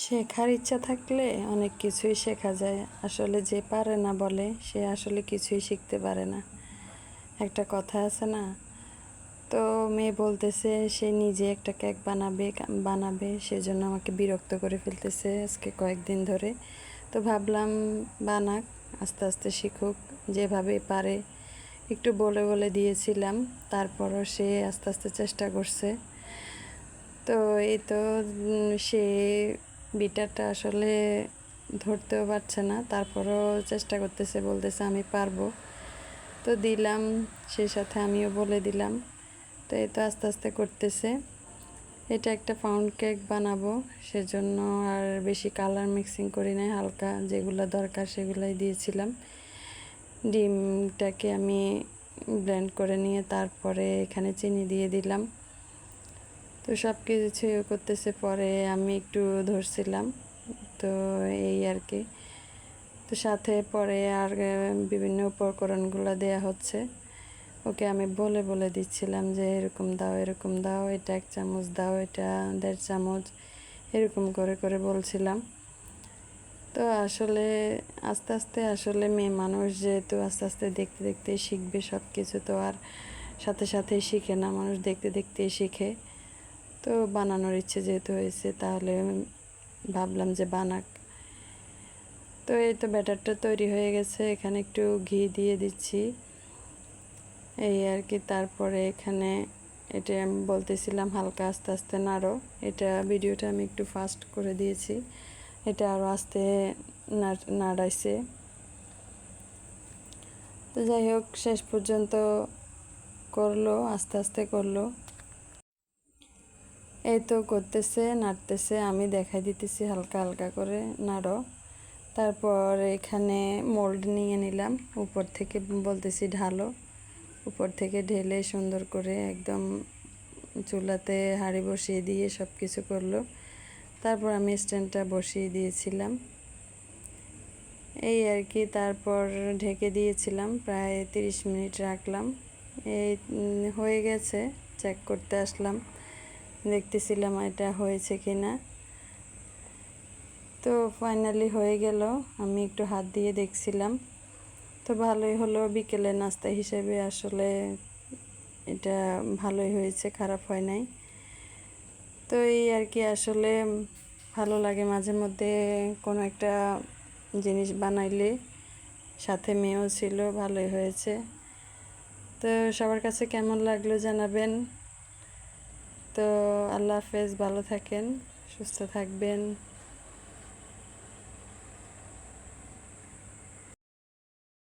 শেখার ইচ্ছা থাকলে অনেক কিছুই শেখা যায়। আসলে যে পারে না বলে সে আসলে কিছুই শিখতে পারে না। একটা কথা আছে না? তো মেয়ে বলতেছে সে নিজে একটা কেক বানাবে সেজন্য আমাকে বিরক্ত করে ফেলতেছে আজকে কয়েকদিন ধরে। তো ভাবলাম বানাক, আস্তে আস্তে শিখুক, যেভাবে পারে। একটু বলে বলে দিয়েছিলাম, তারপরও সে আস্তে আস্তে চেষ্টা করছে। তো এই তো সে বিটারটা আসলে ধরতেও পারছে না, তারপরও চেষ্টা করতেছে, বলতেছে আমি পারবো। তো দিলাম, সেই সাথে আমিও বলে দিলাম। তো এই তো আস্তে আস্তে করতেছে। এটা একটা পাউন্ড কেক বানাবো, সেজন্য আর বেশি কালার মিক্সিং করি নাই, হালকা যেগুলো দরকার সেগুলাই দিয়েছিলাম। ডিমটাকে আমি ব্লেন্ড করে নিয়ে তারপরে এখানে চিনি দিয়ে দিলাম। তো সব কিছু করতেছে, পরে আমি একটু ধরছিলাম। তো এই আর কি। তো সাথে পরে আর বিভিন্ন উপকরণগুলো দেয়া হচ্ছে। ওকে আমি বলে বলে দিচ্ছিলাম যে এরকম দাও, এরকম দাও, এটা 1 চামচ দাও, এটা 1.5 চামচ, এরকম করে করে বলছিলাম। তো আসলে আস্তে আস্তে আসলে মেয়ে মানুষ যেহেতু আস্তে আস্তে দেখতে দেখতে শিখবে সব কিছু, তো আর সাথে সাথেই শিখে না, মানুষ দেখতে দেখতেই শিখে। তো বানানোর ইচ্ছে যেহেতু হয়েছে, তাহলে ভাবলাম যে বানাক। তো এই তো ব্যাটারটা তৈরি হয়ে গেছে, এখানে একটু ঘি দিয়ে দিচ্ছি এই আর কি। তারপরে এখানে এটা আমি বলতেছিলাম হালকা আস্তে আস্তে নাড়ো, এটা ভিডিওটা আমি একটু ফাস্ট করে দিয়েছি, এটা আরও আস্তে নাড়াইছে। তো যাই হোক, শেষ পর্যন্ত করলো, আস্তে আস্তে করলো। এই তো করতেছে, নাড়তেছে, আমি দেখাই দিতেছি হালকা হালকা করে নাড়ো। তারপর এখানে মোল্ড নিয়ে নিলাম, উপর থেকে বলতেছি ঢালো, উপর থেকে ঢেলে সুন্দর করে একদম চুলাতে হাঁড়ি বসিয়ে দিয়ে সব কিছু করলো। তারপর আমি স্ট্যান্ডটা বসিয়ে দিয়েছিলাম এই আর কি। তারপর ঢেকে দিয়েছিলাম, প্রায় 30 মিনিট রাখলাম। এই হয়ে গেছে, চেক করতে আসলাম, দেখতেছিলাম এটা হয়েছে কি না। তো ফাইনালি হয়ে গেল, আমি একটু হাত দিয়ে দেখছিলাম। তো ভালোই হলো, বিকেলে নাস্তা হিসেবে আসলে এটা ভালোই হয়েছে, খারাপ হয় নাই। তো এই আর কি, আসলে ভালো লাগে মাঝে মধ্যে কোনো একটা জিনিস বানাইলে। সাথে মেয়েও ছিল, ভালোই হয়েছে। তো সবার কাছে কেমন লাগলো জানাবেন। তো আল্লাহ হাফেজ, ভালো থাকেন, সুস্থ থাকবেন।